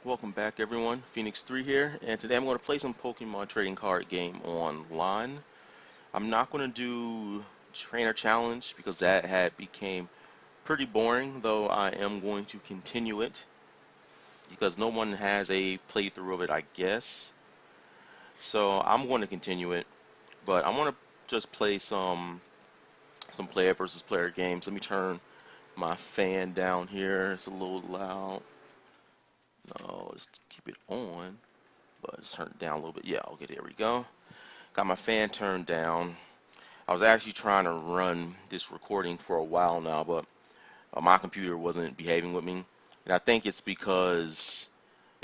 Welcome back everyone, Phoenix 3 here, and today I'm going to play some Pokemon trading card game online. I'm not going to do trainer challenge because that had became pretty boring, though I am going to continue it because no one has a playthrough of it, I guess. So I'm going to continue it, but I want to just play some player versus player games. Let me turn my fan down here. It's a little loud. No, just keep it on. But just turn it down a little bit. Yeah, okay, there we go. Got my fan turned down. I was actually trying to run this recording for a while now, but my computer wasn't behaving with me. And I think it's because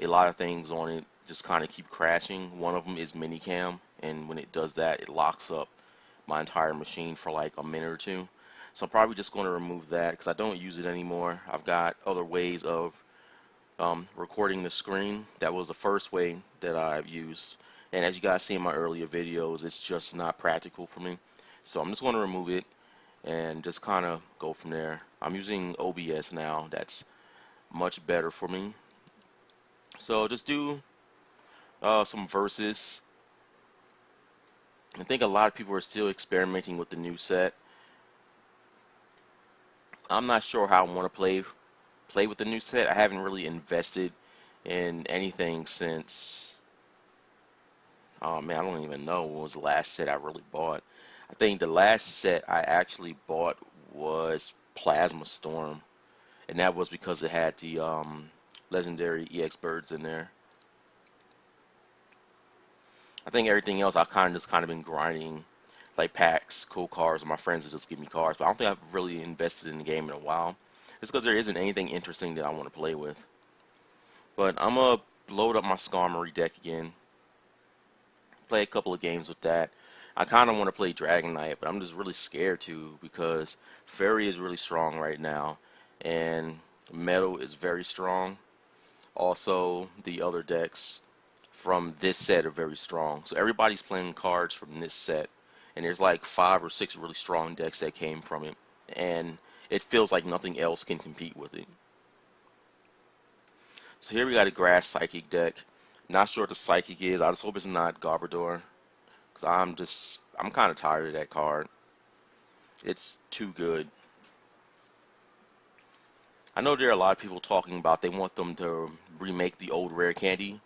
a lot of things on it just kind of keep crashing. One of them is Minicam, and when it does that, it locks up my entire machine for like a minute or two. So I'm probably just going to remove that because I don't use it anymore. I've got other ways of recording the screen. That was the first way that I've used, and as you guys see in my earlier videos, it's just not practical for me. So I'm just going to remove it and just kind of go from there. I'm using OBS now. That's much better for me. So just do some verses. I think a lot of people are still experimenting with the new set. I'm not sure how I want to play with the new set. I haven't really invested in anything since, oh man, I don't even know when was the last set I really bought. I think the last set I actually bought was Plasma Storm, and that was because it had the legendary EX birds in there. I think everything else I've kind of been grinding, like packs, cool cards, or my friends that just give me cards. But I don't think I've really invested in the game in a while. It's because there isn't anything interesting that I want to play with. But I'm gonna load up my Skarmory deck again, play a couple of games with that. I kind of want to play Dragonite, but I'm just really scared to because Fairy is really strong right now, and Metal is very strong. Also, the other decks from this set are very strong. So everybody's playing cards from this set, and there's like 5 or 6 really strong decks that came from it, and it feels like nothing else can compete with it. So here we got a Grass Psychic deck. Not sure what the Psychic is. I just hope it's not Garbodor, because I'm kind of tired of that card. It's too good. I know there are a lot of people talking about they want them to remake the old Rare Candy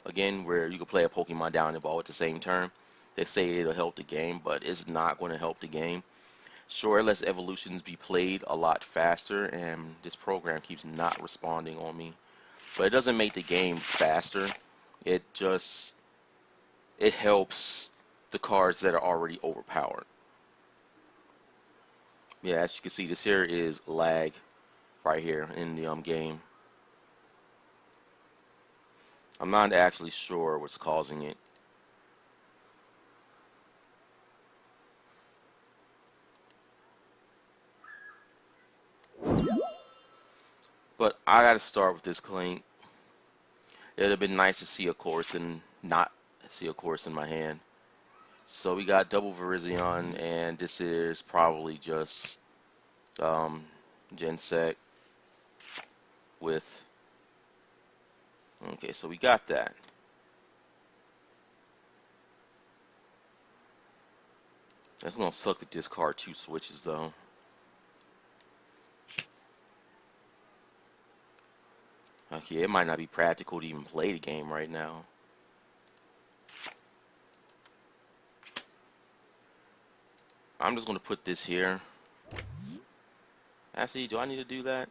again, where you can play a Pokemon down and ball at the same turn. They say it'll help the game, but it's not going to help the game. Sure, it lets evolutions be played a lot faster, and this program keeps not responding on me. But it doesn't make the game faster. It helps the cards that are already overpowered. Yeah, as you can see, this here is lag right here in the game. I'm not actually sure what's causing it. But I gotta start with this clean. It'd have been nice to see a course and not see a course in my hand. So we got double Virizion, and this is probably just Gensec with. Okay, so we got that. That's gonna suck to discard 2 switches though. Okay, it might not be practical to even play the game right now. I'm just gonna put this here. Actually, do I need to do that?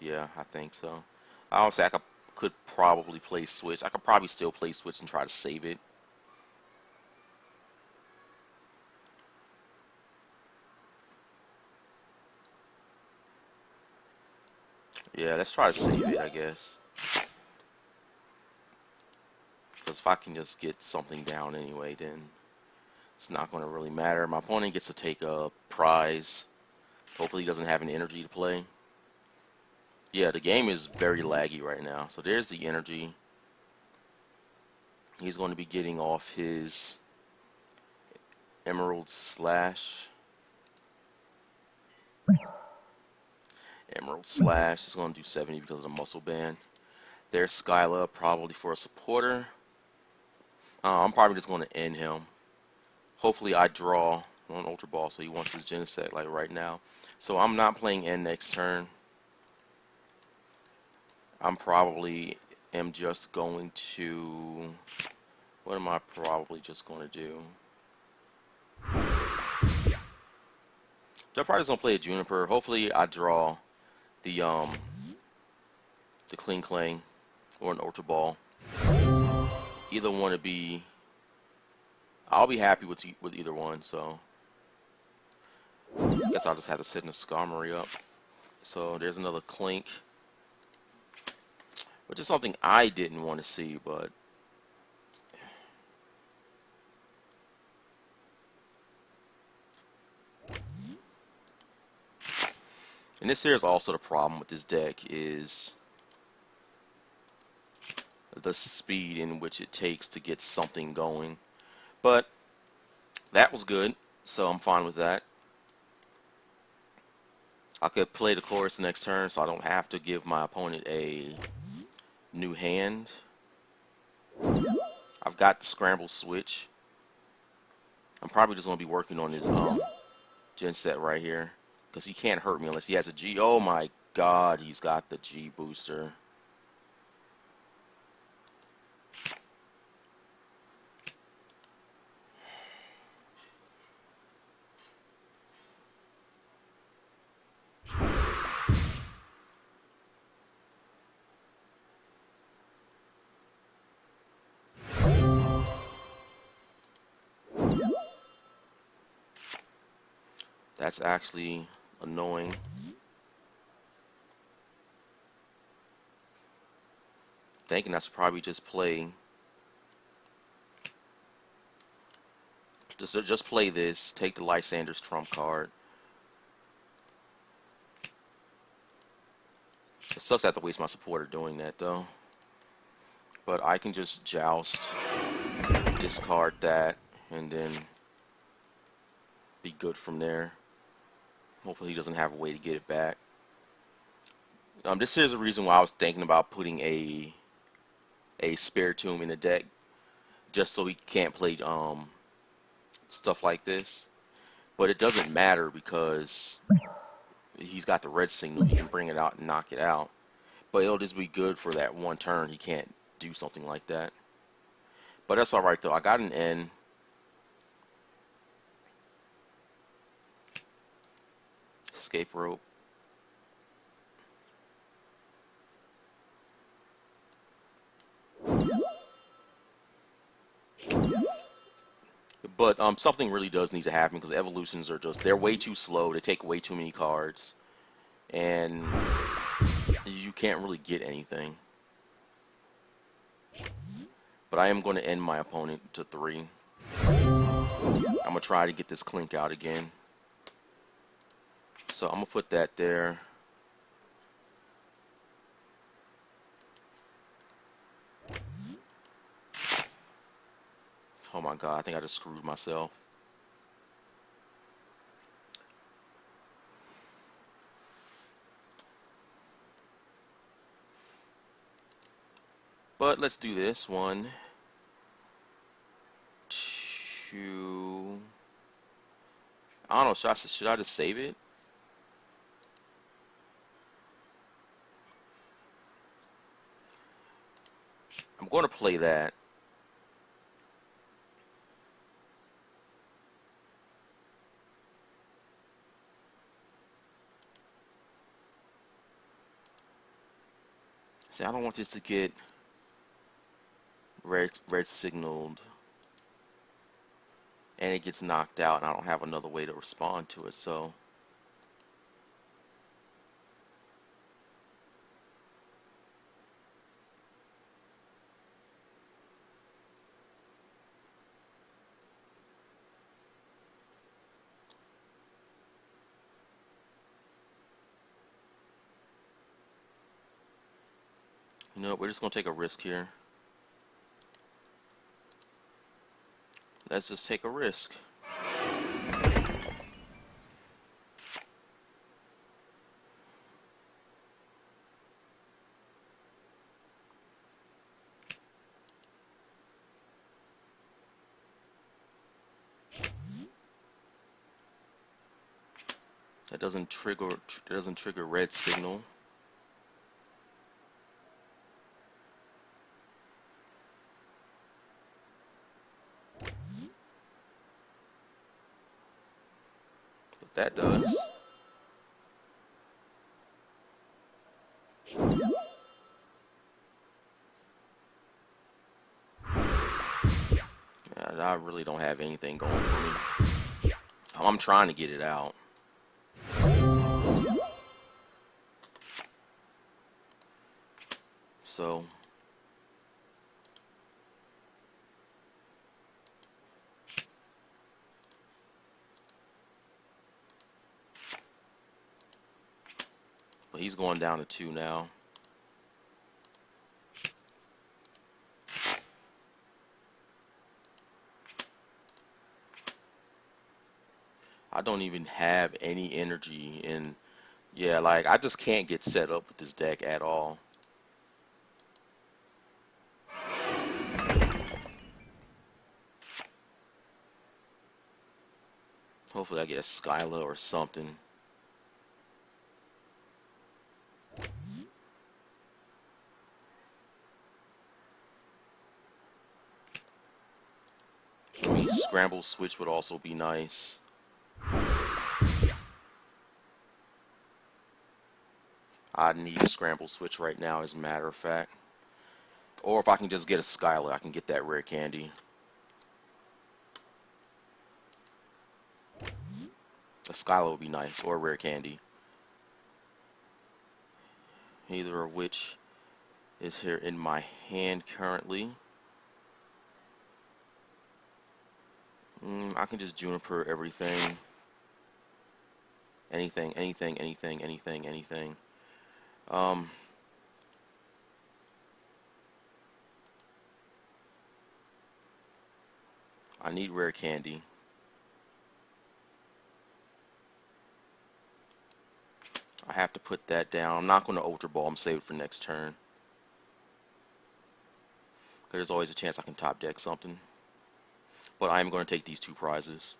Yeah, I think so. Honestly, I could probably play Switch. I could probably still play Switch and try to save it. Yeah, let's try to save it, I guess. Because if I can just get something down anyway, then it's not going to really matter. My opponent gets to take a prize. Hopefully he doesn't have any energy to play. Yeah, the game is very laggy right now. So there's the energy. He's going to be getting off his Emerald Slash. Emerald Slash is going to do 70 because of the Muscle Band. There's Skyla, probably for a supporter. I'm probably just going to end him. Hopefully I draw on Ultra Ball, so he wants his Genesect like right now. So I'm not playing end next turn. I'm probably am just going to... What am I probably just going to do? So I'm probably just going to play a Juniper. Hopefully I draw the Kling Klang or an Ultra Ball. Either one would be... I'll be happy with either one, so... I guess I'll just have to set the Skarmory up. So there's another Clink. Which is something I didn't want to see, but... And this here is also the problem with this deck is the speed in which it takes to get something going. But that was good, so I'm fine with that. I could play the chorus next turn, so I don't have to give my opponent a new hand. I've got the Scramble Switch. I'm probably just going to be working on his Gen Set right here, because he can't hurt me unless he has a G. Oh my god, he's got the G booster. That's actually annoying. Thinking I should probably just play. Just play this. Take the Lysander's trump card. It sucks I have to waste my supporter doing that though. But I can just Joust, discard that, and then be good from there. Hopefully he doesn't have a way to get it back. This is the reason why I was thinking about putting a Spiritomb in the deck, just so he can't play stuff like this. But it doesn't matter because he's got the red signal. He can bring it out and knock it out. But it'll just be good for that one turn. He can't do something like that. But that's alright though. I got an N. Escape rope. But something really does need to happen because evolutions are they're way too slow. They take way too many cards. And you can't really get anything. But I am going to end my opponent to 3. I'm going to try to get this Clink out again. So I'm going to put that there. Oh my god, I think I just screwed myself. But let's do this. 1, 2. I don't know, should I just save it? I'm going to play that. See, I don't want this to get red signaled and it gets knocked out and I don't have another way to respond to it, so you know, we're just going to take a risk here. Let's just take a risk. That doesn't trigger red signal. But that does. Yeah, I really don't have anything going for me. I'm trying to get it out. So but he's going down to 2 now. I don't even have any energy in. Yeah, like I just can't get set up with this deck at all. Hopefully I get a Skyla or something. I mean, scramble switch would also be nice. I need a scramble switch right now, as a matter of fact. Or if I can just get a Skyla, I can get that rare candy. A Skyla would be nice, or a rare candy. Either of which is here in my hand currently. I can just Juniper everything. Anything. I need rare candy. I have to put that down. I'm not going to Ultra Ball. I'm saved for next turn. There's always a chance I can top deck something. But I am going to take these 2 prizes.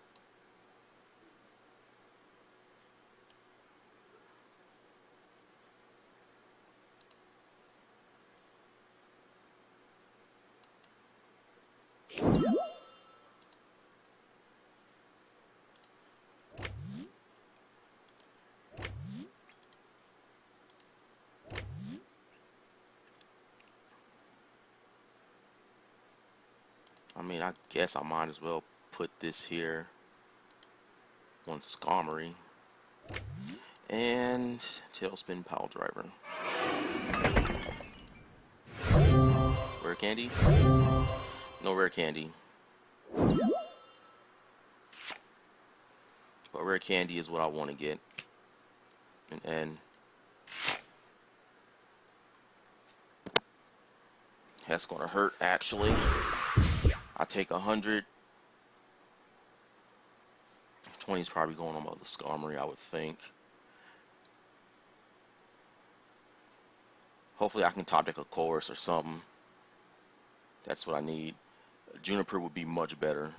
I mean, I guess I might as well put this here on Skarmory. And Tailspin Pile Driver. Rare candy? No rare candy. But rare candy is what I want to get. And that's going to hurt, actually. I take 100. 20 is probably going on the Skarmory, I would think. Hopefully I can top deck a Chorus or something. That's what I need. Juniper would be much better.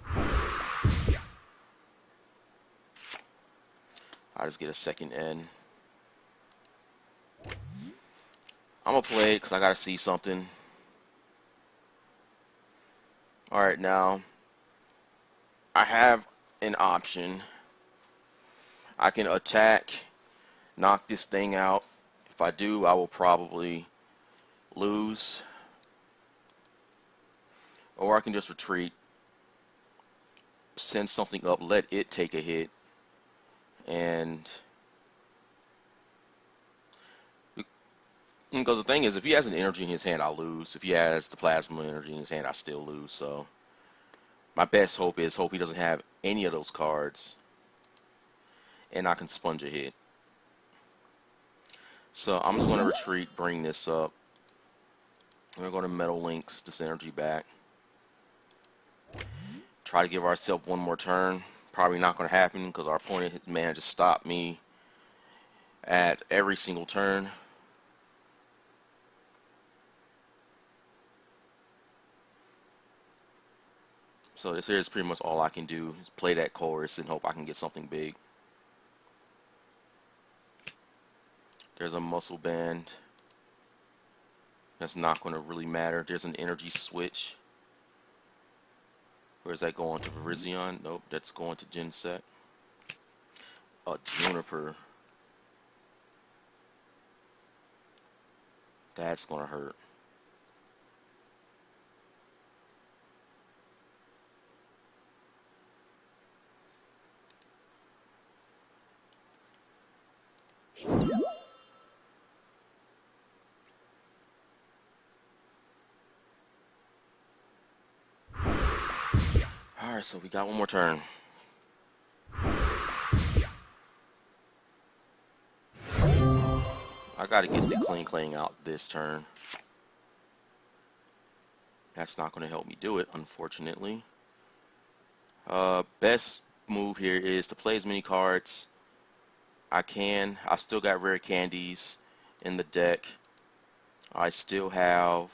I just get a second N. I'm going to play it because I got to see something. Alright, now I have an option. I can attack, knock this thing out. If I do, I will probably lose. Or I can just retreat, send something up, let it take a hit, and because the thing is, if he has an energy in his hand, I'll lose. If he has the plasma energy in his hand, I still lose. So my best hope is he doesn't have any of those cards, and I can sponge a hit. So I'm just going to retreat, bring this up. We're going to Metal Links this energy back. Try to give ourselves one more turn. Probably not going to happen because our opponent managed to stop me at every single turn. So this here is pretty much all I can do, is play that chorus and hope I can get something big. There's a muscle band. That's not going to really matter. There's an energy switch. Where is that going to Virizion? Nope, that's going to Genset. A Juniper. That's going to hurt. Alright, so we got one more turn. I gotta get the cling out this turn. That's not gonna help me do it, unfortunately. Best move here is to play as many cards I can. I still got rare candies in the deck. I still have...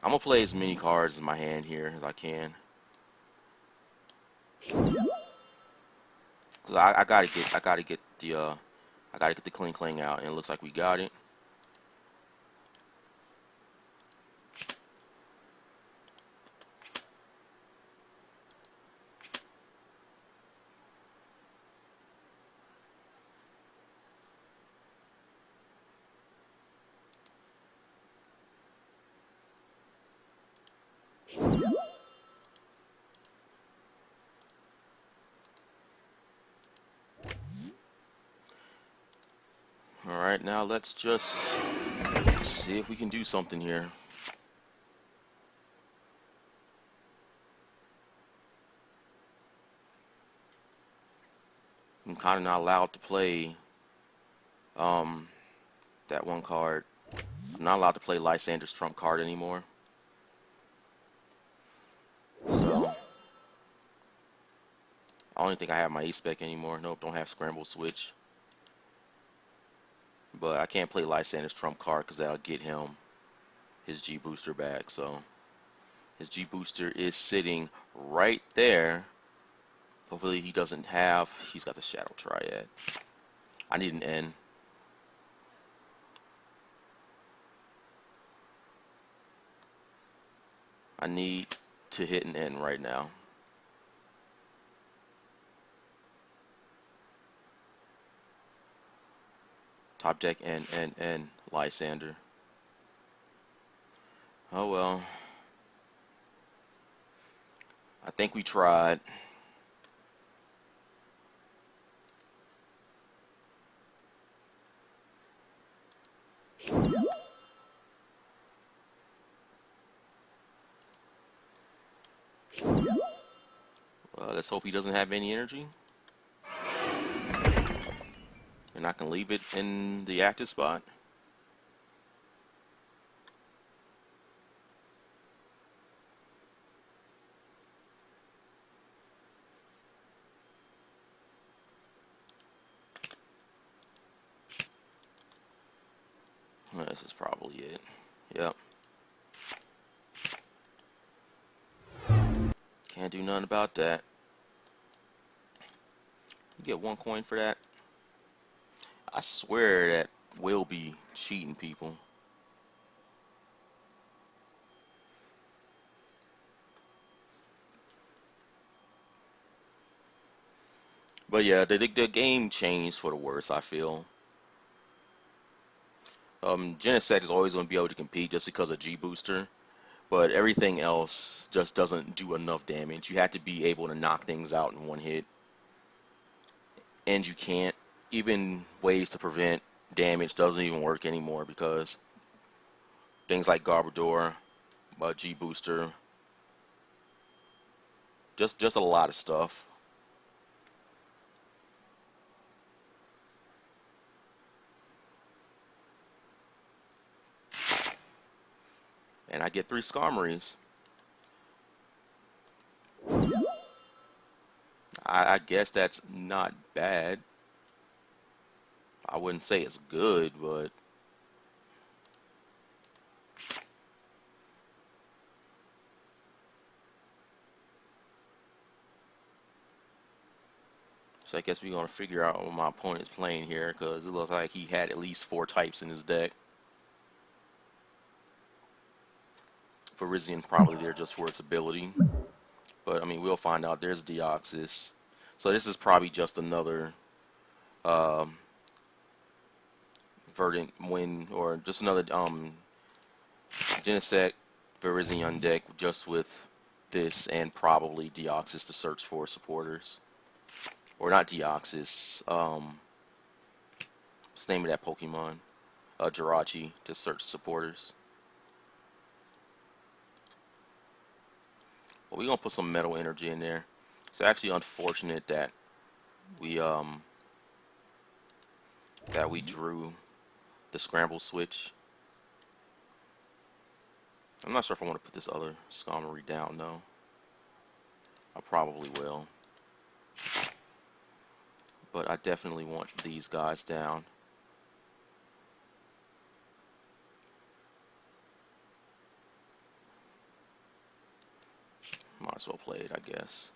I'm gonna play as many cards in my hand here as I can. Cause I gotta get the cling out, and it looks like we got it. Alright, now let's just see if we can do something here. I'm kind of not allowed to play that one card. I'm not allowed to play Lysander's trump card anymore. So I don't think I have my E-Spec anymore. Nope, don't have Scramble Switch. But I can't play Lysander's trump card because that'll get him his G booster back. So his G booster is sitting right there. Hopefully he doesn't have... He's got the Shadow Triad. I need an N. I need to hit an N right now. Top deck N, Lysander. Oh well. I think we tried. Well, let's hope he doesn't have any energy. And I can leave it in the active spot. Well, this is probably it. Yep. Can't do nothing about that. You get 1 coin for that. I swear that will be cheating people. But yeah, the game changed for the worse, I feel. Genesect is always going to be able to compete just because of G Booster, but everything else just doesn't do enough damage. You have to be able to knock things out in one hit, and you can't. Even ways to prevent damage doesn't even work anymore because things like Garbodor, G Booster, just a lot of stuff. And I get 3 Skarmories. I guess that's not bad. I wouldn't say it's good, but So I guess we're gonna figure out what my opponent's playing here, because it looks like he had at least 4 types in his deck. Virizion probably there just for its ability, but I mean we'll find out. There's Deoxys, so this is probably just another um, Verdant win, or just another Genesect Virizion deck just with this and probably Deoxys to search for supporters. Or not Deoxys, what's the name of that Pokemon? Jirachi to search supporters. Well, we're gonna put some Metal Energy in there. It's actually unfortunate that we drew the Scramble Switch. I'm not sure if I want to put this other Skarmory down though. I probably will. But I definitely want these guys down. Might as well play it, I guess.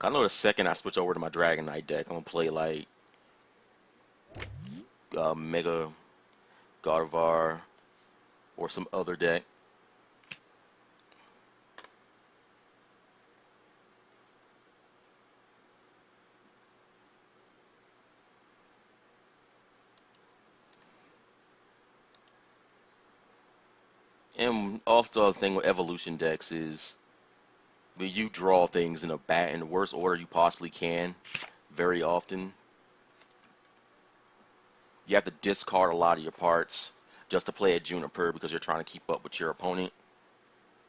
I know the second I switch over to my Dragonite deck, I'm gonna play like Mega Gardevoir or some other deck. And also the thing with evolution decks is when you draw things in the worst order you possibly can, very often. You have to discard a lot of your parts just to play a Juniper because you're trying to keep up with your opponent.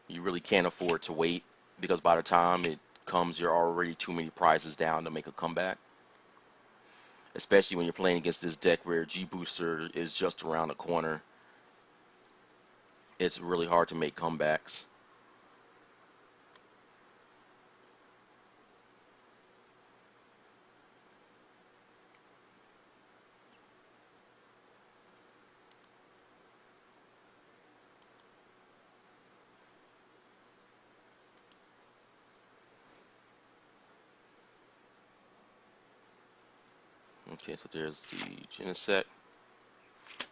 You really can't afford to wait because by the time it comes, you're already too many prizes down to make a comeback. Especially when you're playing against this deck where G-Booster is just around the corner. It's really hard to make comebacks. Okay, so there's the Genesect.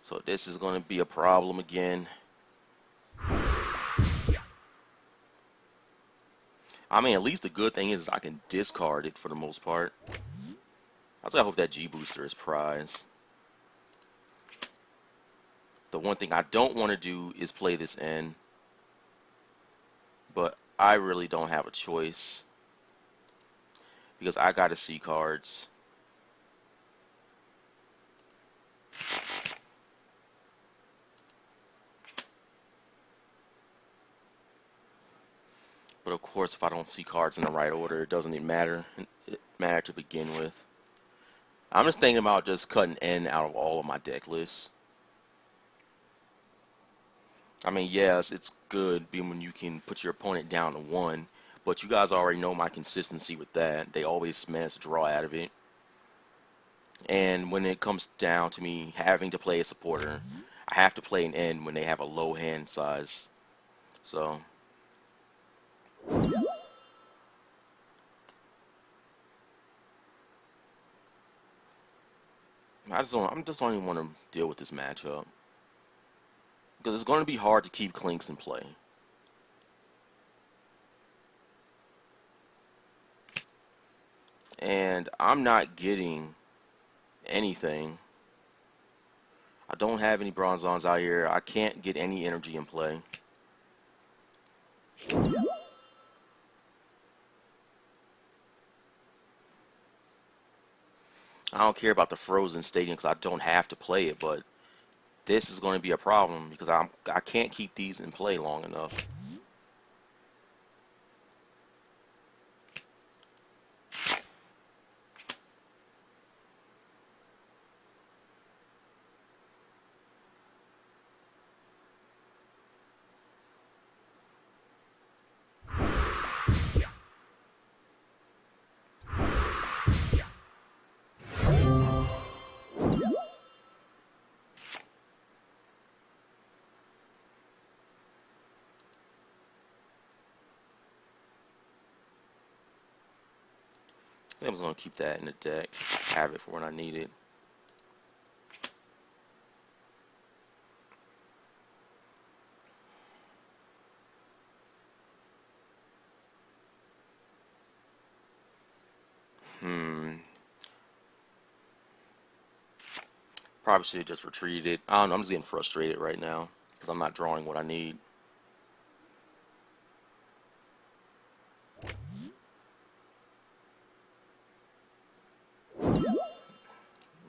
So this is going to be a problem again. I mean, at least the good thing is I can discard it for the most part. I just hope that G-Booster is prize. The one thing I don't want to do is play this in, but I really don't have a choice because I got to see cards. But of course, if I don't see cards in the right order, it doesn't even matter. It matter to begin with. I'm just thinking about just cutting N out of all of my deck lists. I mean, yes, it's good being when you can put your opponent down to 1, but you guys already know my consistency with that. They always manage to draw out of it. And when it comes down to me having to play a supporter, I have to play an N when they have a low hand size. So I just don't even want to deal with this matchup because it's going to be hard to keep Clinks in play. And I'm not getting anything. I don't have any Bronzons out here. I can't get any energy in play. I don't care about the Frozen Stadium because I don't have to play it, but this is going to be a problem because I can't keep these in play long enough. think I'm just gonna keep that in the deck. Have it for when I need it. Probably should have just retreated it. I don't know, I'm just getting frustrated right now because I'm not drawing what I need.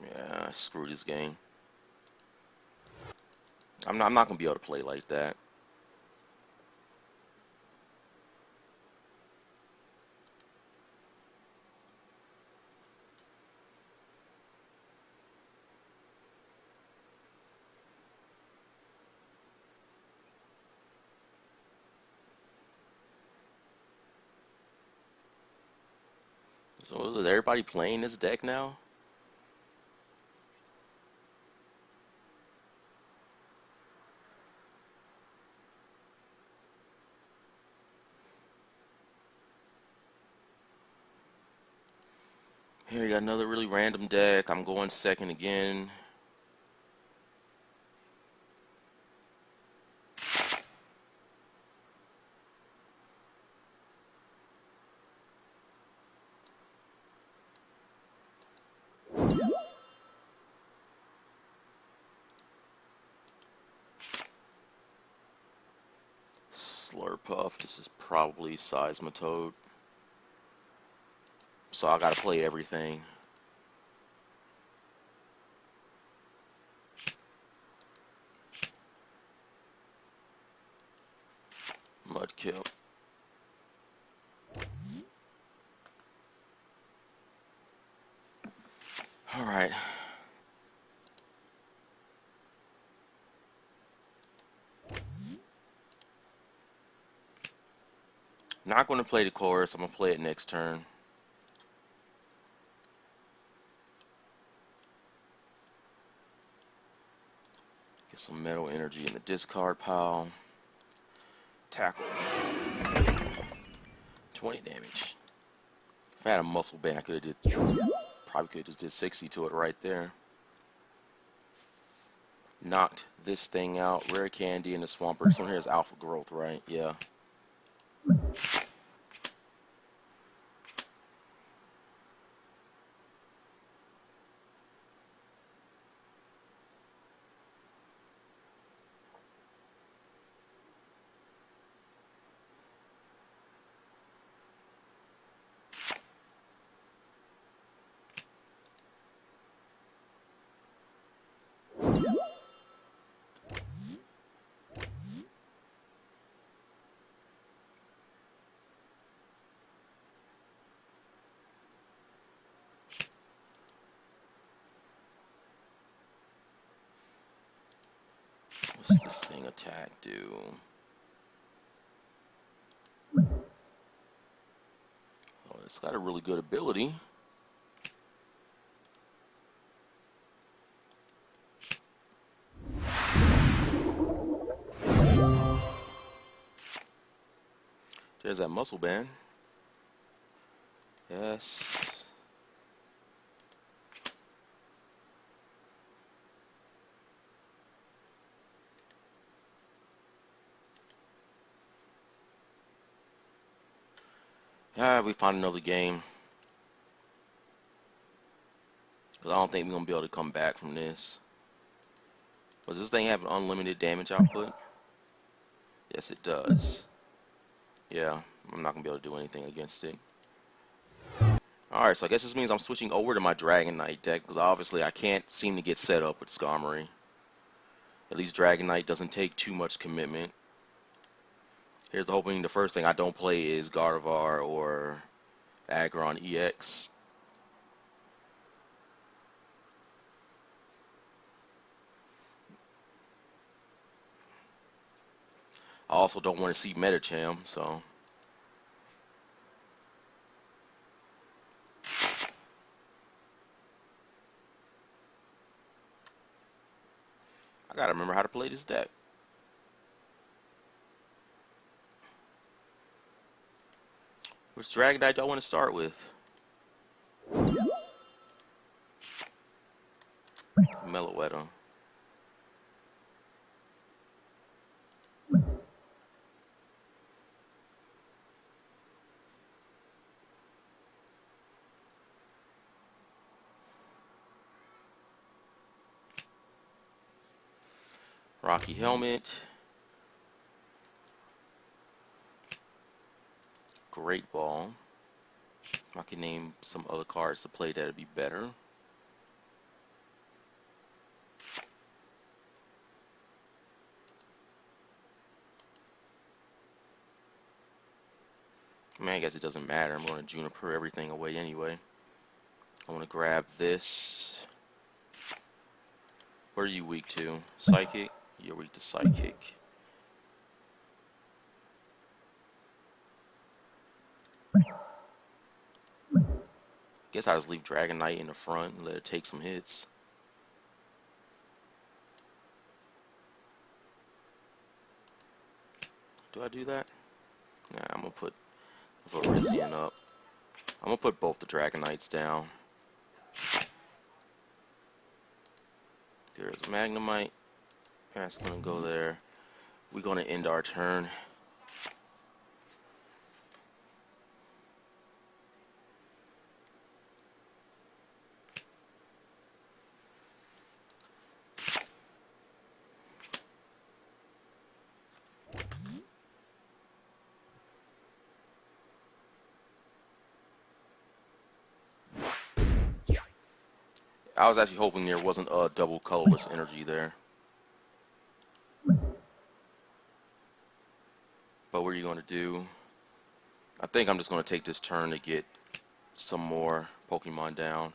Yeah, screw this game. I'm not gonna be able to play like that. So is everybody playing this deck now? Here you got another really random deck. I'm going second again. Slurpuff. This is probably Seismitoad. So I gotta play everything. Mudkill. Alright. Not gonna play the chorus. I'm gonna play it next turn. Get some metal energy in the discard pile. Tackle. 20 damage. If I had a muscle band, I could have did. Probably could have just did 60 to it right there. Knocked this thing out. Rare candy in the Swampert. This one here is alpha growth, right? Yeah. What's this thing attack do? Oh, it's got a really good ability. There's that muscle band. Yes. Alright, we found another game. Because I don't think we're going to be able to come back from this. Does this thing have an unlimited damage output? Yes, it does. Yeah, I'm not going to be able to do anything against it. Alright, so I guess this means I'm switching over to my Dragon Knight deck. Because obviously I can't seem to get set up with Skarmory. At least Dragon Knight doesn't take too much commitment. Here's the hoping the first thing I don't play is Gardevoir or Aggron EX. I also don't want to see Metacham, so. I gotta remember how to play this deck. Which Dragonite do I want to start with? Meloetta. Rocky Helmet. Great Ball. I can name some other cards to play that'd be better. I mean, I guess it doesn't matter. I'm going to Juniper everything away anyway. I want to grab this. What are you weak to? Psychic? You're weak to Psychic. Guess I just leave Dragon Knight in the front and let it take some hits. Do I do that? Nah, I'm going to put Virizion up. I'm going to put both the Dragon Knights down. There's Magnemite. That's going to go there. We're going to end our turn. I was actually hoping there wasn't a double colorless energy there. But what are you going to do? I think I'm just going to take this turn to get some more Pokemon down.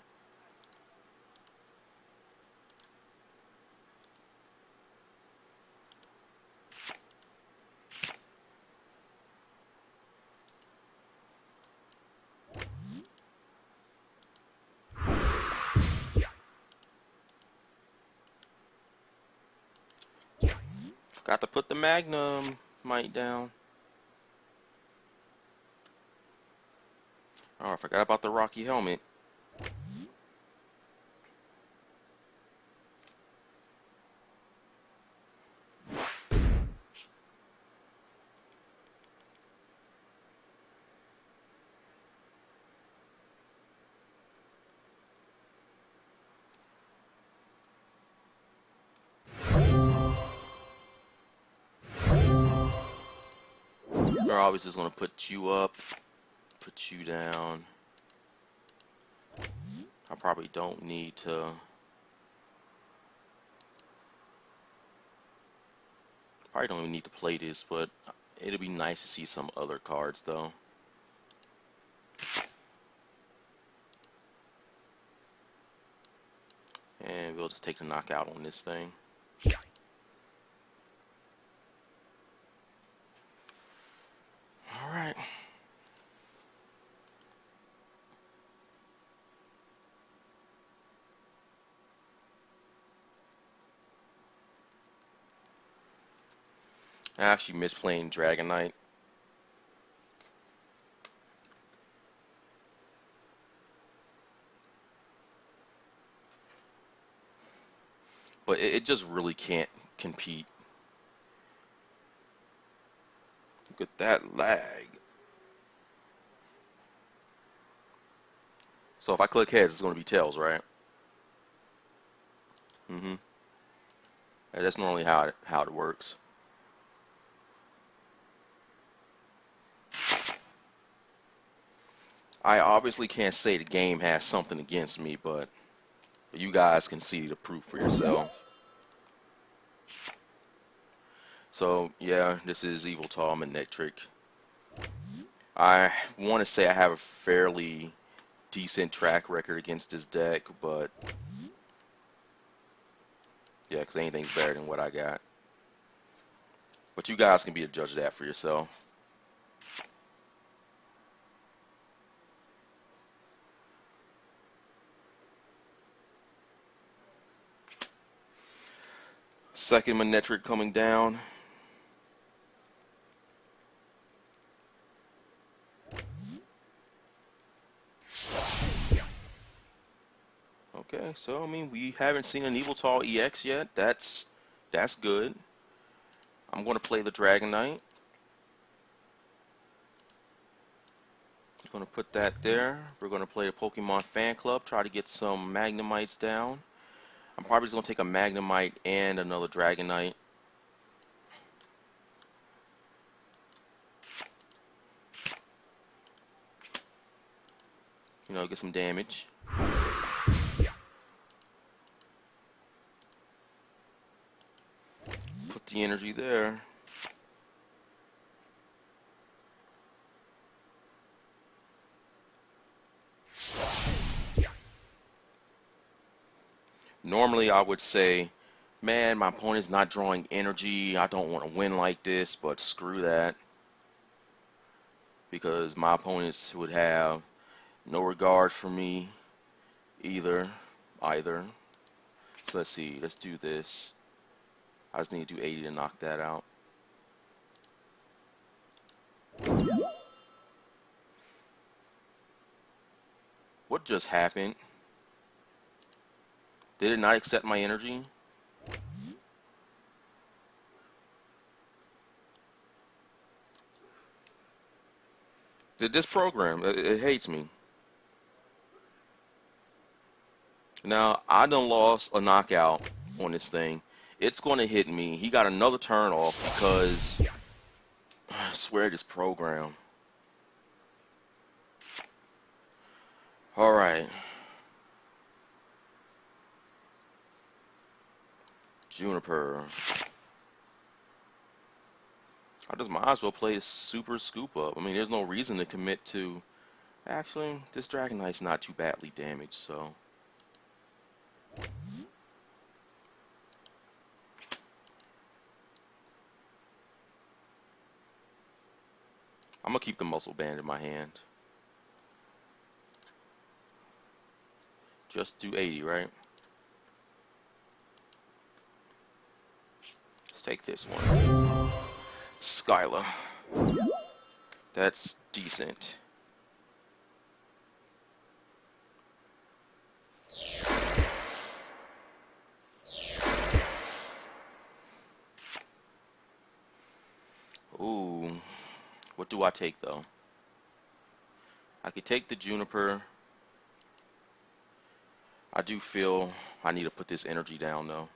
Forgot to put the Magnemite down. Oh, I forgot about the Rocky Helmet. We're obviously just going to put you up, put you down. I probably don't need to. Probably don't even need to play this, but it'll be nice to see some other cards though. And we'll just take the knockout on this thing. Alright. I actually miss playing Dragon Knight. But it just really can't compete. Look at that lag. So if I click heads, it's going to be tails, right? Mm-hmm. That's normally how it works. I obviously can't say the game has something against me, but you guys can see the proof for yourself. So yeah, this is Evil Tall Manectric. I want to say I have a fairly decent track record against this deck, but yeah, because anything's better than what I got. But you guys can be the judge of that for yourself. Second Manectric coming down. Okay, so I mean we haven't seen an Tall EX yet. That's good. I'm going to play the Dragon Knight. Going to put that there. We're going to play a Pokemon Fan Club. Try to get some Magnemites down. I'm probably just going to take a Magnemite and another Dragonite. You know, get some damage. Put the energy there. Normally I would say, man, my opponent's not drawing energy. I don't want to win like this, but screw that. Because my opponents would have no regard for me either. So let's see, let's do this. I just need to do 80 to knock that out. What just happened? Did it not accept my energy? This program, it hates me. Now, I done lost a knockout on this thing. It's going to hit me. He got another turn off because I swear this program. Alright. Juniper. I just might as well play a super scoop up. I mean, there's no reason to commit to... Actually, this Dragonite's not too badly damaged, so... I'm gonna keep the muscle band in my hand. Just do 80, right? Let's take this one. Skyla. That's decent. Ooh. What do I take, though? I could take the Juniper. I do feel I need to put this energy down, though.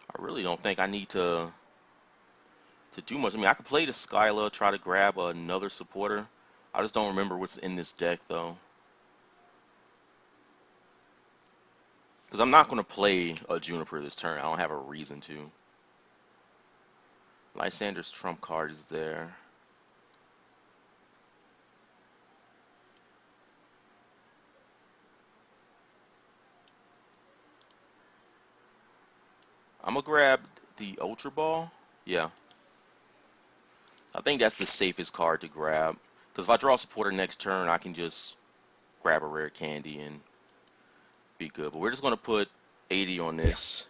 I really don't think I need to do much. I mean, I could play the Skyla, try to grab another supporter. I just don't remember what's in this deck, though. Because I'm not going to play a Juniper this turn. I don't have a reason to. Lysander's trump card is there. I'm going to grab the Ultra Ball. Yeah. I think that's the safest card to grab. Because if I draw a supporter next turn, I can just grab a rare candy and be good. But we're just going to put 80 on this.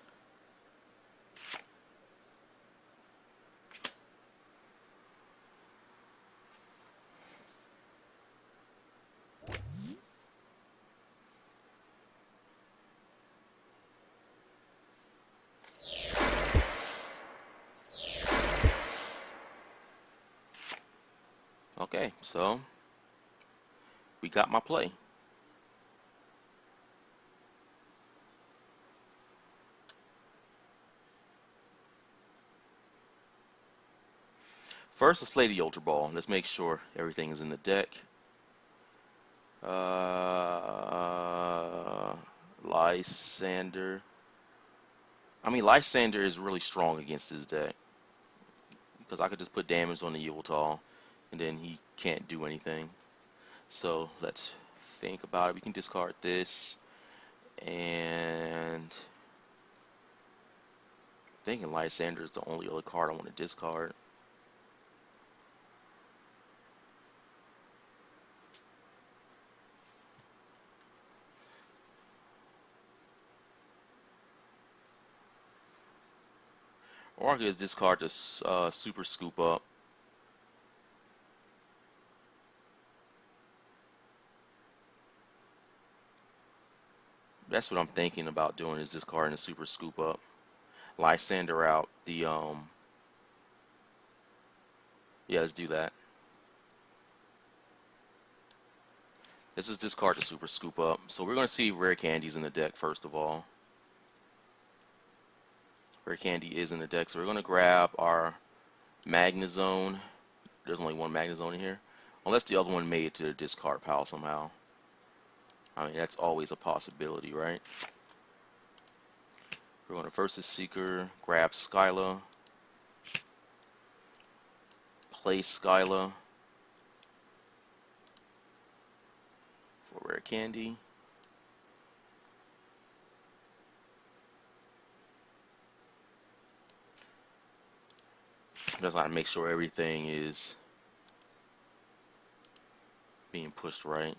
Okay, so we got my play. First, let's play the Ultra Ball. Let's make sure everything is in the deck. Lysander. I mean, Lysander is really strong against his deck. Because I could just put damage on the Yveltal, and then he can't do anything. So, let's think about it. We can discard this, and thinking Lysander is the only other card I want to discard. Or I could just discard this Super Scoop Up. That's what I'm thinking about doing, is discarding the Super Scoop Up. Lysander out. Yeah, let's do that. Let's just discard the Super Scoop Up. So we're going to see rare candies in the deck first of all. Rare candy is in the deck, so we're going to grab our Magnezone. There's only one Magnezone in here. Unless the other one made it to the discard pile somehow. I mean, that's always a possibility, right? We're going to Versus Seeker, grab Skyla, play Skyla for rare candy. Just gotta make sure everything is being pushed right.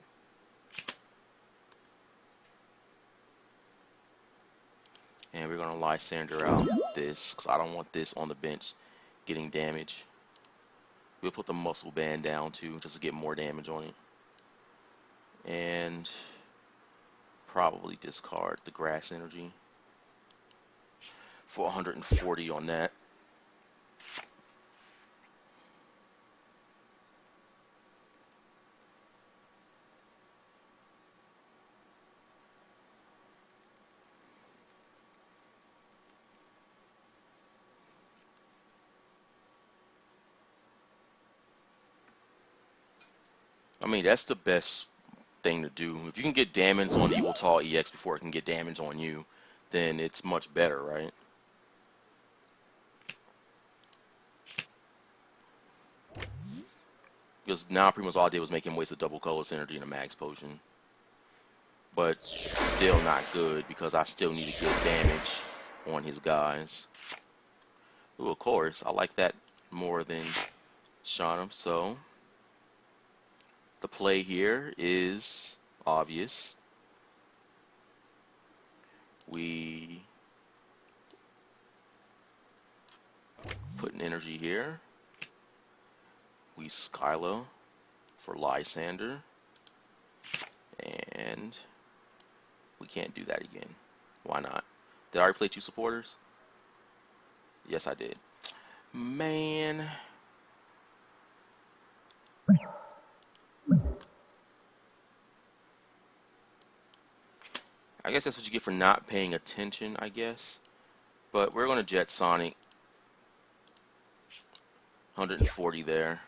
And we're gonna Lysander out this, because I don't want this on the bench getting damage. We'll put the Muscle Band down too, just to get more damage on it. And probably discard the Grass Energy for 140 on that. I mean, that's the best thing to do. If you can get damage on Yveltal EX before it can get damage on you, then it's much better, right? Because now pretty much all I did was make him waste a double colorless energy and a max potion. But it's still not good, because I still need to get damage on his guys. Ooh, of course, I like that more than Shanum, so the play here is obvious. We put an energy here. We Skyla for Lysander. And we can't do that again. Why not? Did I already play 2 supporters? Yes, I did. Man. I guess that's what you get for not paying attention, I guess. But we're going to Jet Sonic. 140 there.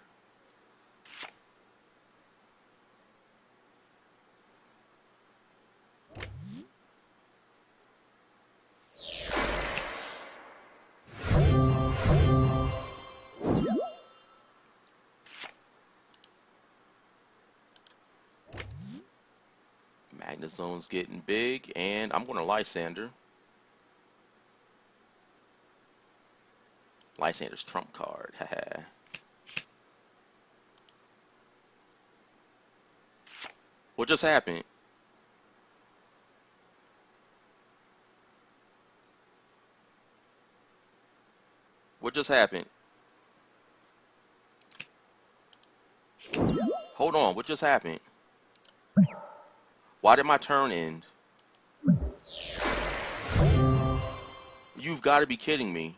Magnezone's getting big, and I'm going to Lysander. Lysander's trump card, haha. What just happened? What just happened? Hold on, what just happened? Why did my turn end? You've got to be kidding me.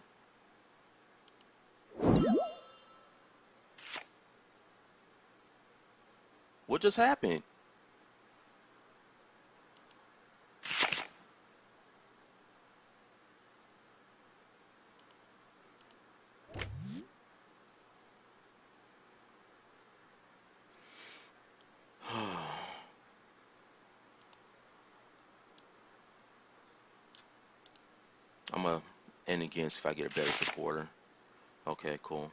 What just happened? I'm going to end again, see if I get a better supporter. Okay, cool.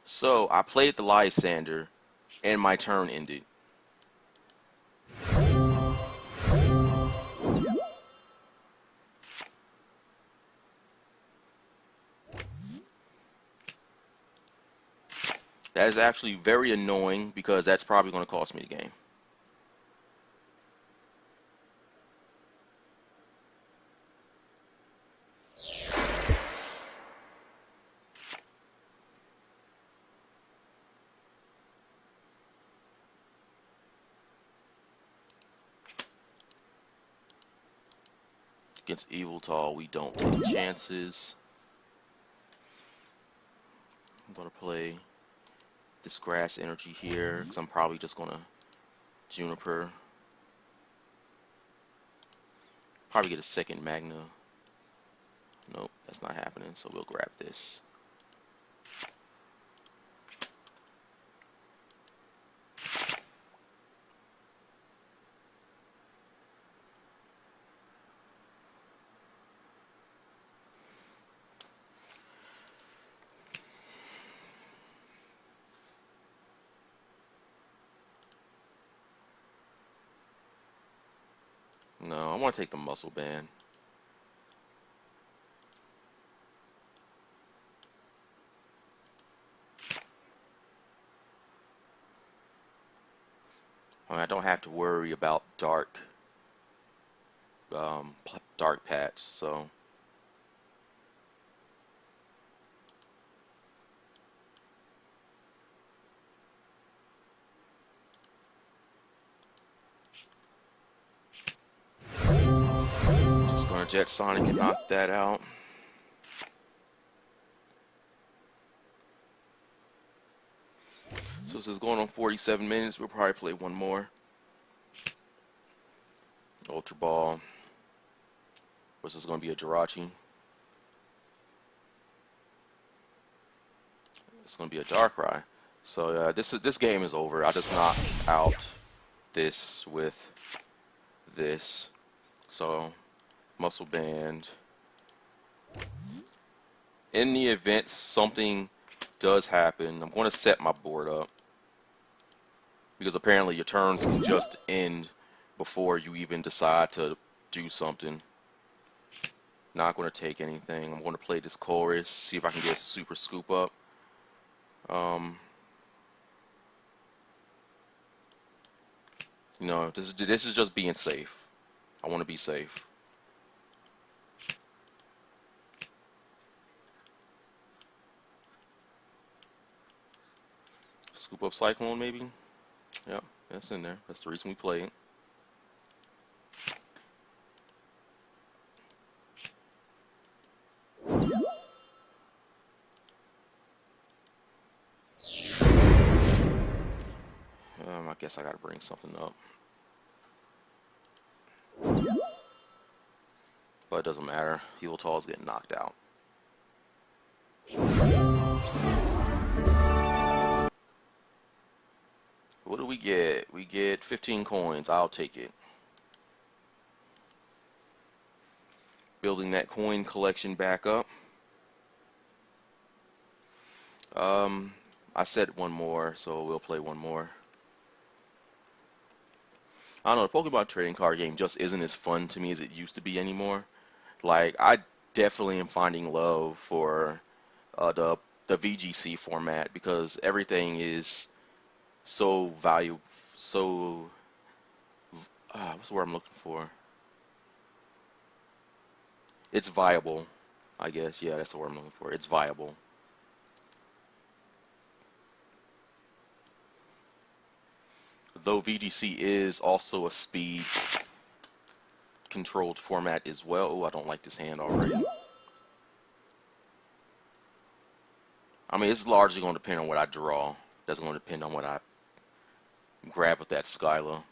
So, I played the Lysander, and my turn ended. That is actually very annoying because that's probably going to cost me the game. Against Evil Tall, we don't take chances. I'm going to play this grass energy here because I'm probably just going to Juniper. Probably get a second Magna. Nope, that's not happening, so we'll grab this. No, I want to take the muscle band. I mean, I don't have to worry about dark patch, so just gonna Jet Sonic and knock that out. So this is going on 47 minutes. We'll probably play one more. Ultra Ball. This is going to be a Jirachi. It's going to be a Darkrai. So this game is over. I just knocked out this with this. So Muscle Band. In the event something does happen, I'm going to set my board up. Because apparently your turns can just end before you even decide to do something. Not going to take anything. I'm going to play this chorus, see if I can get a super scoop up. You know, this is just being safe. I want to be safe. Scoop up Cyclone maybe? Yep, that's in there. That's the reason we play it. I guess I gotta bring something up. But it doesn't matter. Tall is getting knocked out. What do we get? We get 15 coins. I'll take it. Building that coin collection back up. I said one more, so we'll play one more. I don't know, the Pokemon trading card game just isn't as fun to me as it used to be anymore. Like, I definitely am finding love for the VGC format because everything is so valuable, so what's the word I'm looking for? It's viable, I guess. Yeah, that's the word I'm looking for. It's viable. Though VGC is also a speed controlled format as well. Oh, I don't like this hand already. I mean, it's largely going to depend on what I draw. That's going to depend on what I grab with that Skyla.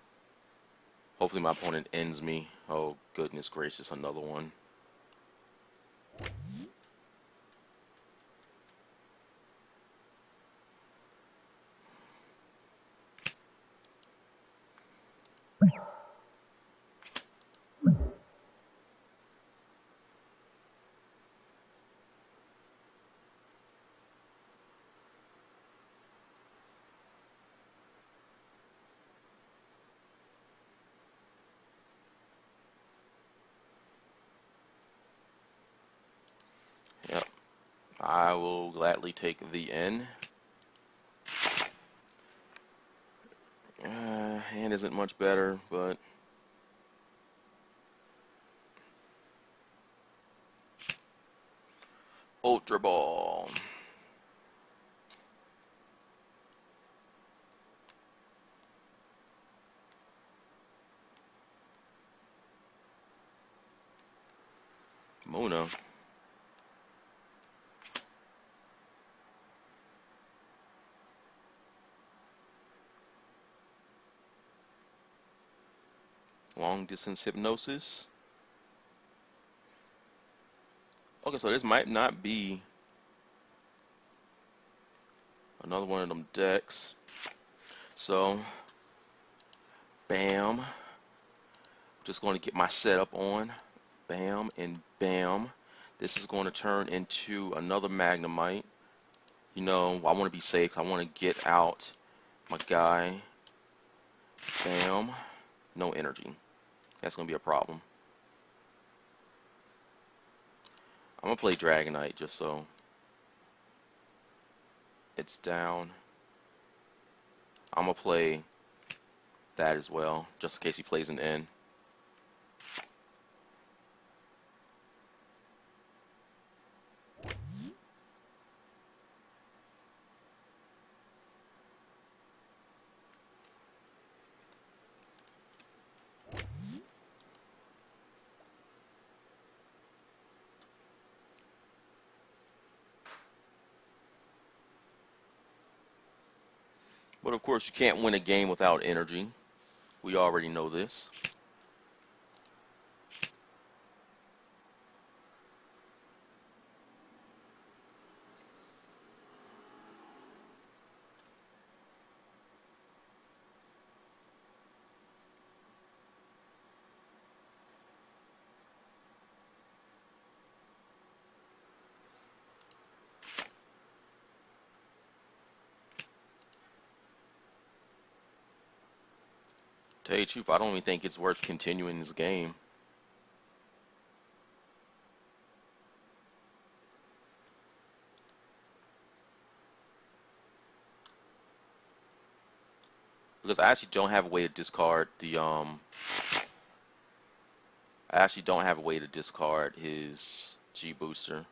Hopefully my opponent ends me. Oh, goodness gracious, another one. Yep. I will gladly take the N. isn't much better, but Ultra Ball. Mona. Long distance hypnosis. Okay, so this might not be another one of them decks. So, bam. Just going to get my setup on. Bam and bam. This is going to turn into another Magnemite. You know, I want to be safe 'cause I want to get out my guy. Bam. No energy. That's going to be a problem. I'm going to play Dragonite just so it's down. I'm going to play that as well, just in case he plays an N. But of course, you can't win a game without energy. We already know this. To tell you the truth, I don't even think it's worth continuing this game. Because I actually don't have a way to discard the I actually don't have a way to discard his G booster.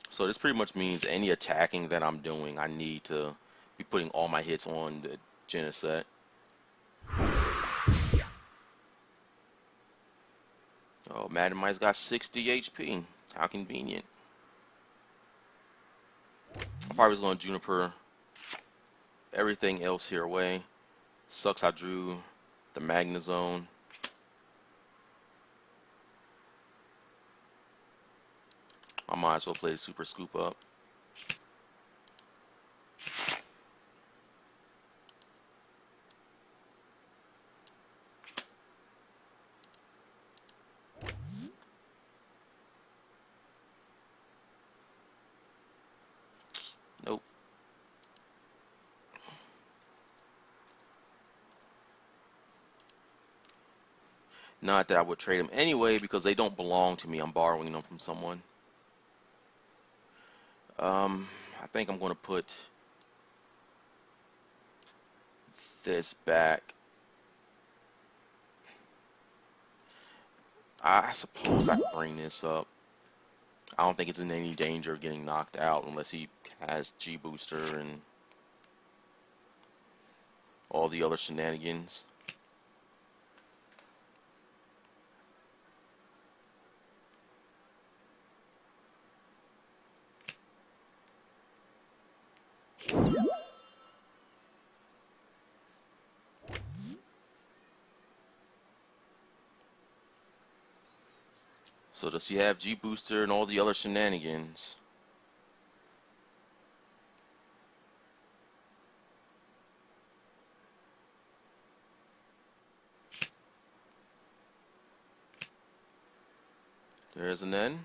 So this pretty much means any attacking that I'm doing, I need to be putting all my hits on the Genesect. Oh, Magnemite's got 60 HP. How convenient. I'm probably just going to Juniper everything else here away. Sucks I drew the Magnezone. I might as well play the Super Scoop Up. Nope. Not that I would trade them anyway because they don't belong to me. I'm borrowing them from someone. I think I'm going to put this back. I suppose I can bring this up. I don't think it's in any danger of getting knocked out unless he has G Booster and all the other shenanigans. So does he have G Booster and all the other shenanigans? There's an N.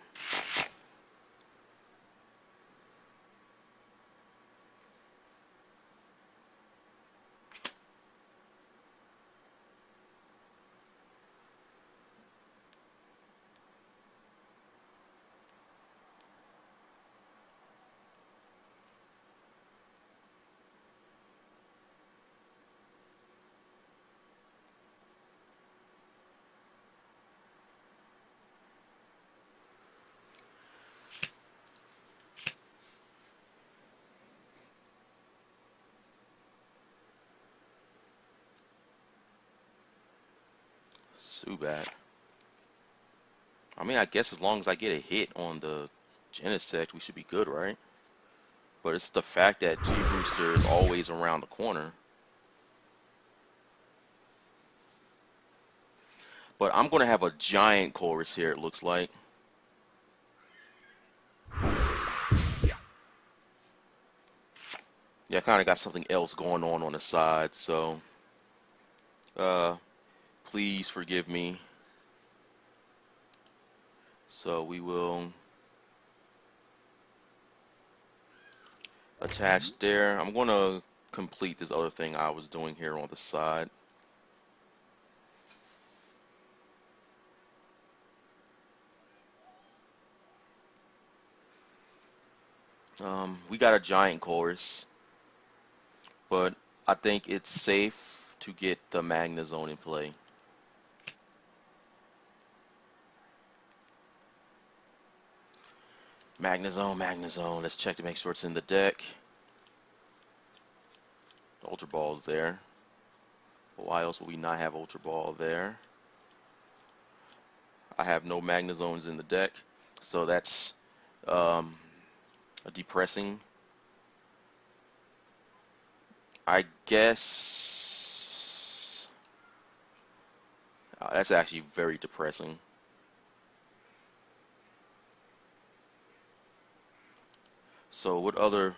Subat. I mean, I guess as long as I get a hit on the Genesect, we should be good, right? But it's the fact that G-Booster is always around the corner. But I'm going to have a giant chorus here, it looks like. Yeah, I kind of got something else going on the side, so please forgive me. So we will attach there. I'm going to complete this other thing I was doing here on the side. We got a giant chorus, but I think it's safe to get the Magnezone in play. Magnezone, Magnezone. Let's check to make sure it's in the deck. The Ultra Ball's there. Why else would we not have Ultra Ball there? I have no Magnezones in the deck, so that's depressing. I guess that's actually very depressing. So what other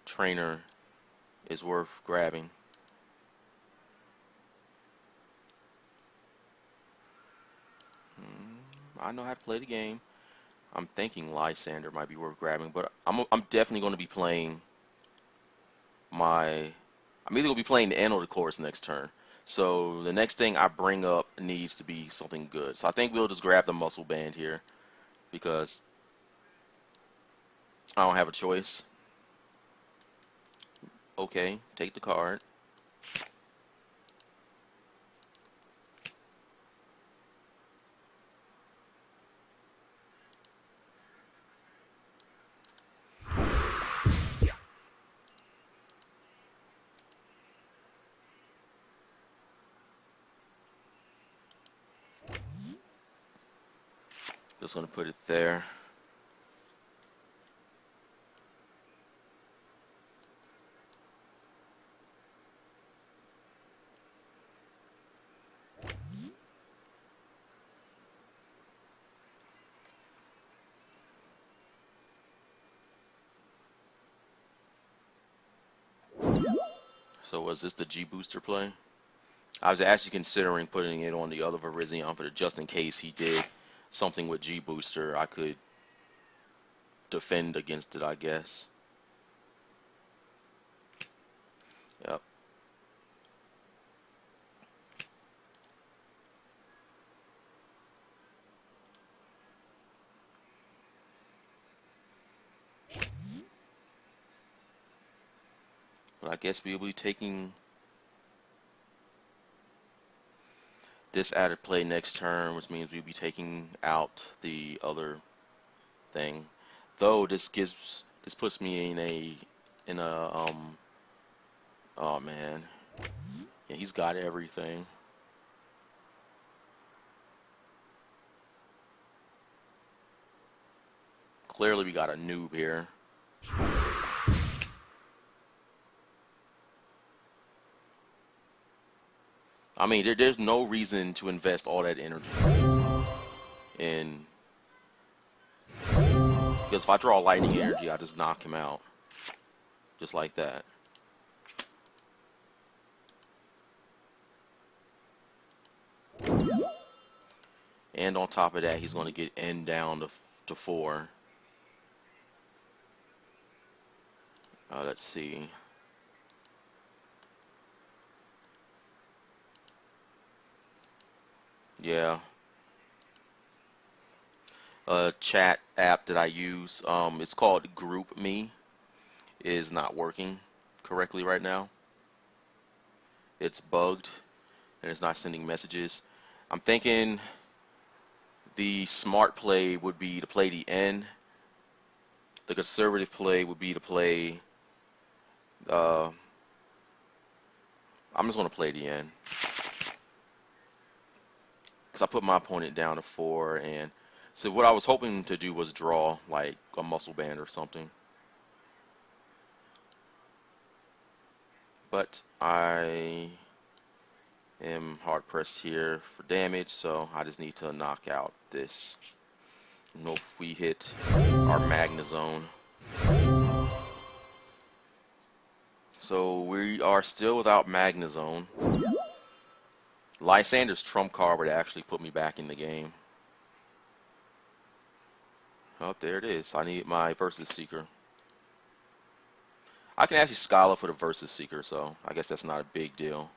trainer is worth grabbing? I know how to play the game. I'm thinking Lysander might be worth grabbing, but I'm definitely going to be playing I'm either going to be playing the end or the chorus next turn. So the next thing I bring up needs to be something good. So I think we'll just grab the Muscle Band here because I don't have a choice. Okay, take the card. Just going to put it there. So was this the G Booster play? I was actually considering putting it on the other Virizion for just in case he did something with G Booster. I could defend against it, I guess. Yep. But I guess we'll be taking this out of play next turn, which means we'll be taking out the other thing. Though this puts me in a oh man. Yeah, he's got everything. Clearly we got a noob here. I mean, there's no reason to invest all that energy in, because if I draw lightning energy, I just knock him out. Just like that. And on top of that, he's going to get N down to 4. Let's see. Yeah. Chat app that I use, it's called Group Me, is not working correctly right now. It's bugged and it's not sending messages. I'm thinking the smart play would be to play the N. The conservative play would be to play. I'm just going to play the N. because I put my opponent down to 4, and so what I was hoping to do was draw like a muscle band or something. But I am hard pressed here for damage, so I just need to knock out this. And hope we hit our Magna Zone. So we are still without Magna Zone. Lysander's trump card would actually put me back in the game. Oh, there it is. I need my Versus Seeker. I can actually Scholar for the Versus Seeker, so I guess that's not a big deal.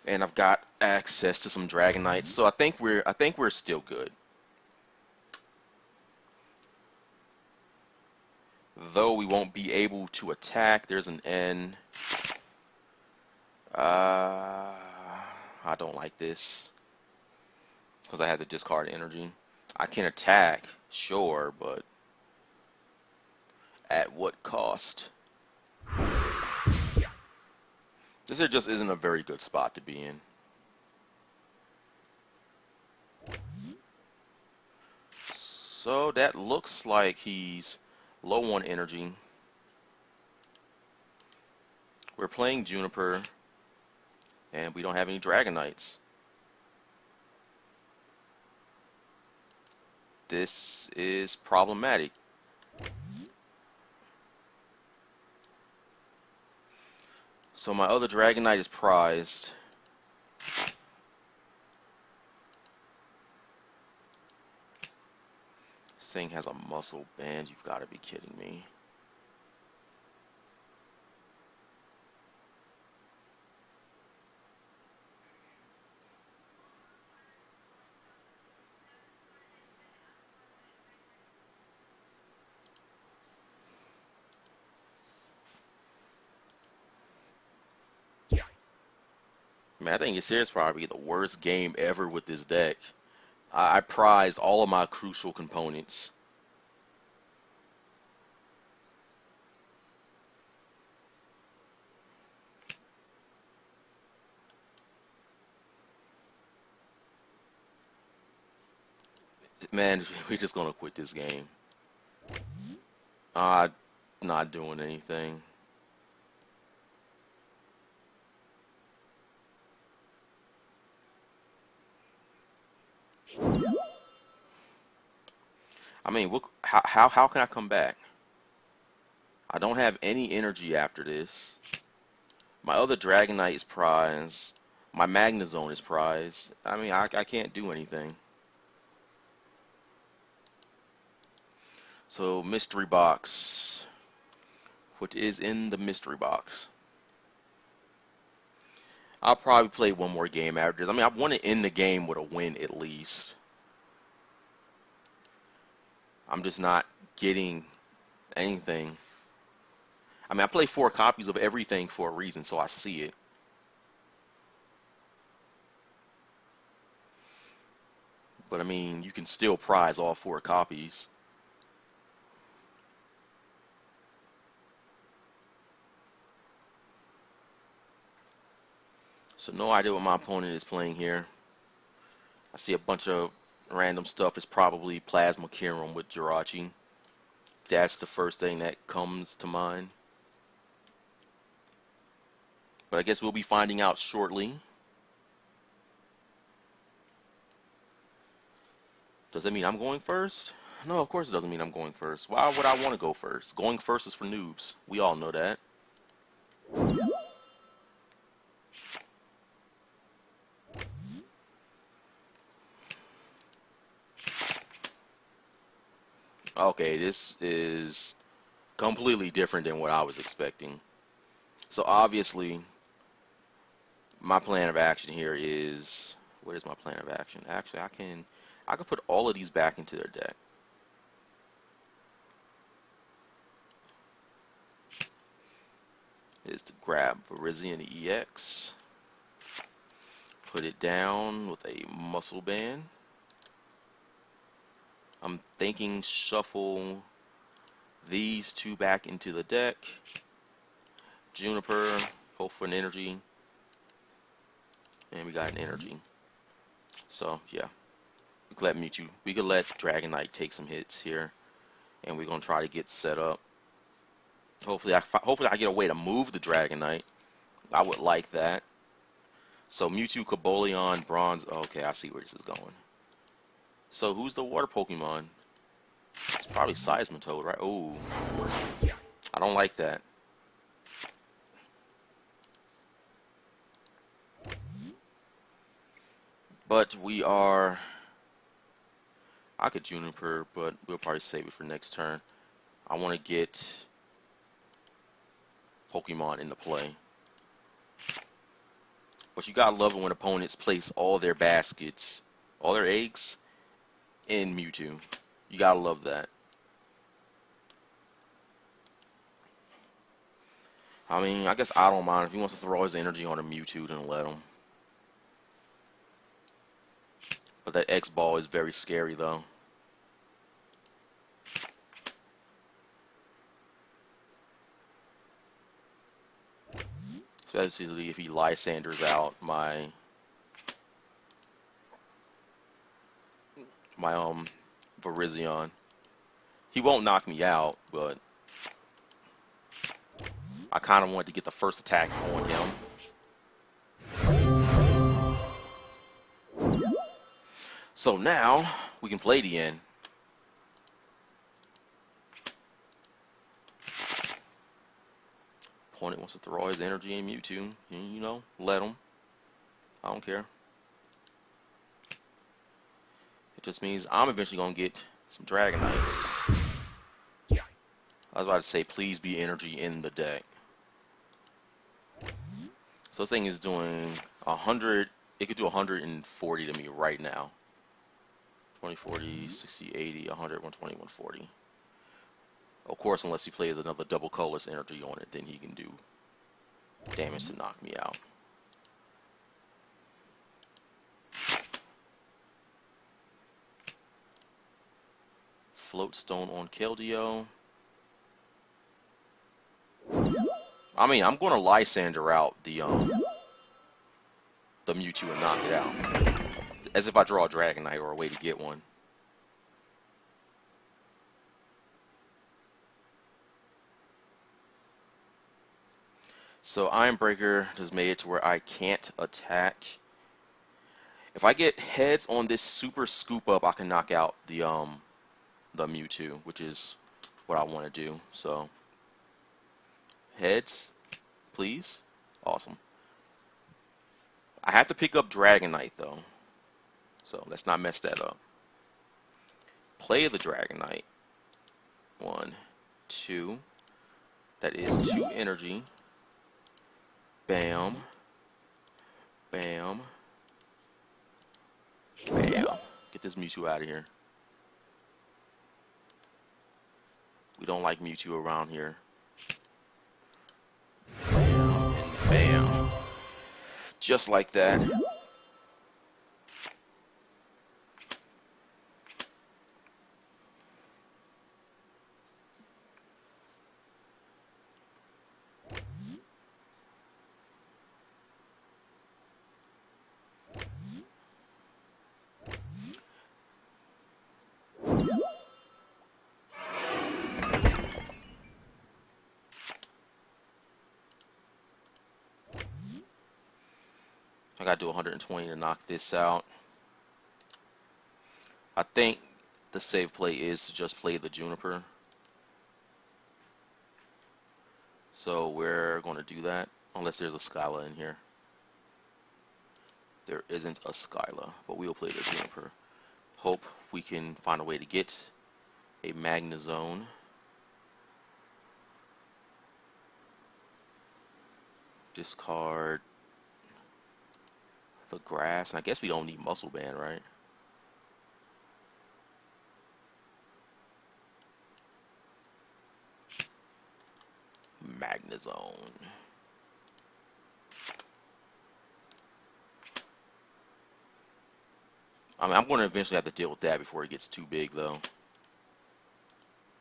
And I've got access to some Dragonites, so I think we're still good. Though we won't be able to attack, there's an N. I don't like this because I have to discard energy. I can attack, sure, but at what cost? This here just isn't a very good spot to be in. So that looks like he's low on energy. We're playing Juniper, and we don't have any Dragonites. This is problematic. So my other Dragonite is prized. This thing has a muscle band. You've got to be kidding me. Man, I think this is probably the worst game ever with this deck. I prized all of my crucial components. Man, we're just gonna quit this game. Not doing anything. I mean, how can I come back? I don't have any energy after this. My other Dragonite is prized. My Magna Zone is prized. I mean, I can't do anything. So, mystery box. What is in the mystery box? I'll probably play one more game after this. I mean, I want to end the game with a win at least. I'm just not getting anything. I mean, I play 4 copies of everything for a reason, so I see it. But I mean, you can still prize all 4 copies. So no idea what my opponent is playing here. I see a bunch of random stuff. It's probably Plasma Kirim with Jirachi. That's the first thing that comes to mind. But I guess we'll be finding out shortly. Does that mean I'm going first? No, of course it doesn't mean I'm going first. Why would I want to go first? Going first is for noobs. We all know that. Okay, this is completely different than what I was expecting. So obviously, my plan of action here is, what is my plan of action? Actually, I can put all of these back into their deck. Is to grab Virizion EX, put it down with a muscle band. I'm thinking shuffle these 2 back into the deck, Juniper, hope for an energy, and we got an energy. So yeah, we could let Dragonite take some hits here, and we're gonna try to get set up. Hopefully I get a way to move the Dragonite. I would like that. So Mewtwo, Cobalion, Bronze. Okay, I see where this is going. So who's the water Pokemon? It's probably Seismitoad, right? Oh, I don't like that. But we are. I could Juniper, but we'll probably save it for next turn. I want to get Pokemon into play. But you gotta love it when opponents place all their baskets, all their eggs, in Mewtwo. You gotta love that. I mean, I guess I don't mind. If he wants to throw his energy on a Mewtwo, then let him. But that X-Ball is very scary, though. Especially if he Lysanders out my Virizion. He won't knock me out, but I kind of wanted to get the first attack on him. So now we can play the end. Opponent wants to throw his energy in Mewtwo. You know, let him. I don't care. It just means I'm eventually going to get some Dragonites. I was about to say, please be energy in the deck. So this thing is doing 100. It could do 140 to me right now. 20, 40, 60, 80, 100, 120, 140. Of course, unless he plays another double colorless energy on it, then he can do damage to knock me out. Float Stone on Keldeo. I mean, I'm going to Lysander out the Mewtwo and knock it out. As if I draw a Dragonite or a way to get one. So Iron Breaker has made it to where I can't attack. If I get heads on this super scoop up, I can knock out the Mewtwo, which is what I want to do. So heads, please. Awesome. I have to pick up Dragonite though, so let's not mess that up. Play the Dragonite. 1, 2. That is 2 energy. Bam. Bam. Bam. Get this Mewtwo out of here. We don't like Mewtwo around here. Bam and bam. Just like that. I gotta do 120 to knock this out. I think the safe play is to just play the Juniper. So we're going to do that, unless there's a Skyla in here. There isn't a Skyla, but we'll play the Juniper. Hope we can find a way to get a Magnezone. Discard the grass, and I guess we don't need Muscle Band, right? Magnezone. I mean, I'm going to eventually have to deal with that before it gets too big, though.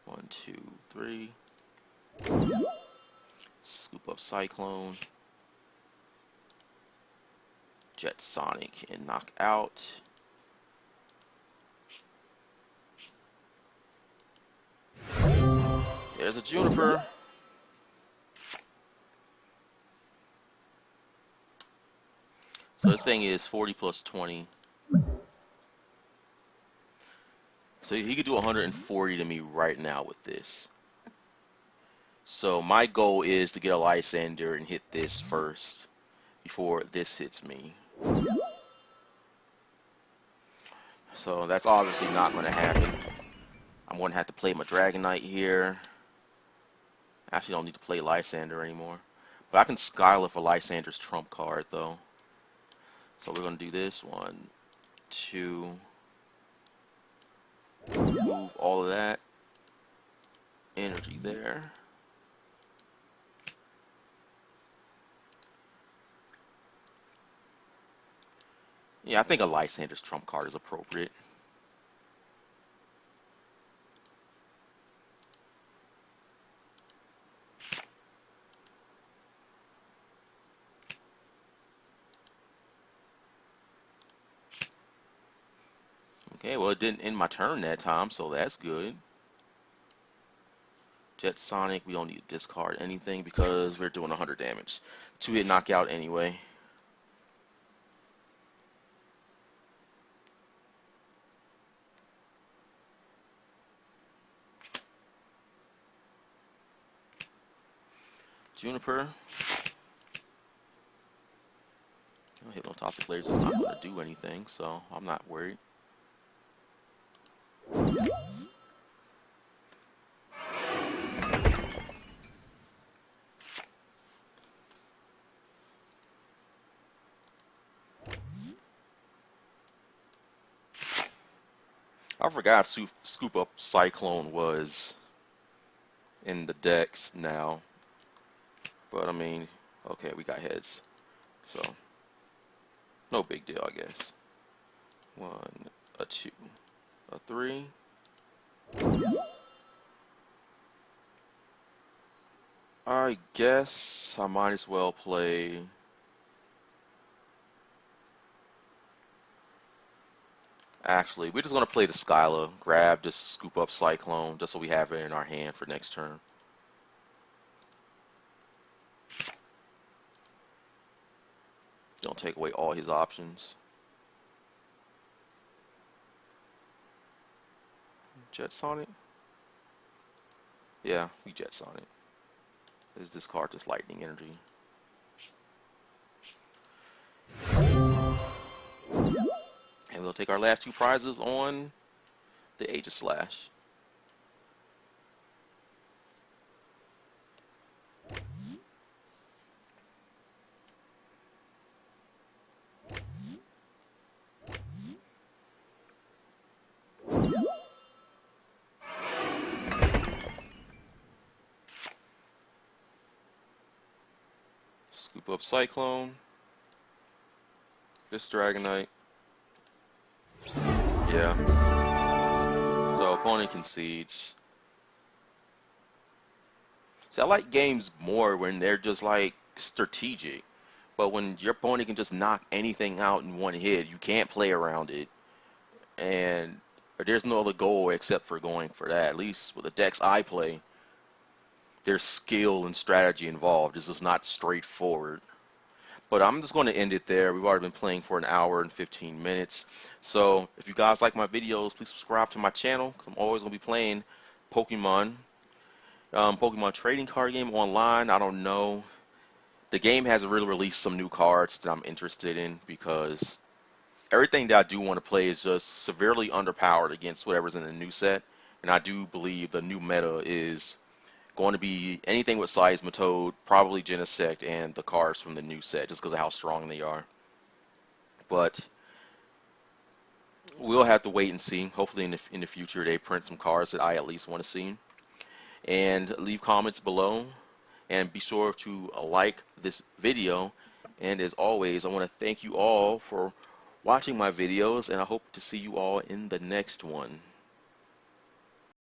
1, 2, 3. Scoop Up Cyclone, Jet Sonic, and knock out. There's a Juniper. So this thing is 40 plus 20. So he could do 140 to me right now with this. So my goal is to get a Lysander and hit this first before this hits me. So that's obviously not going to happen. I'm going to have to play my Dragonite here. I actually don't need to play Lysander anymore. But I can Skyla for Lysander's trump card though. So we're going to do this. 1, 2. Move all of that energy there. Yeah, I think a Lysander's trump card is appropriate. Okay, well it didn't end my turn that time, so that's good. Jet Sonic, we don't need to discard anything because we're doing 100 damage. 2-hit knockout anyway. Juniper. Hypnotoxic Laser is not going to do anything, so I'm not worried. I forgot Scoop Up Cyclone was in the decks now. But I mean, okay, we got heads. So, no big deal, I guess. 1, a 2, a 3. I guess I might as well play. Actually, we're just going to play the Skyla, grab this Scoop Up Cyclone, just so we have it in our hand for next turn. Don't take away all his options. Jet Sonic? Yeah, we Jet Sonic. Is this card just lightning energy? And we'll take our last 2 prizes on the Age of Slash. Scoop Up Cyclone. This Dragonite. Yeah. So opponent concedes. See, I like games more when they're just like strategic. But when your opponent can just knock anything out in one hit, you can't play around it. And there's no other goal except for going for that. At least with the decks I play, there's skill and strategy involved. It's just not straightforward. But I'm just going to end it there. We've already been playing for 1 hour and 15 minutes. So if you guys like my videos, please subscribe to my channel. I'm always going to be playing Pokemon. Pokemon trading card game online. I don't know. The game hasn't really released some new cards that I'm interested in because everything that I do want to play is just severely underpowered against whatever's in the new set. And I do believe the new meta is going to be anything with Seismitoad, probably Genesect, and the cards from the new set, just because of how strong they are. But we'll have to wait and see. Hopefully in the future they print some cards that I at least want to see. And leave comments below. And be sure to like this video. And as always, I want to thank you all for watching my videos. And I hope to see you all in the next one.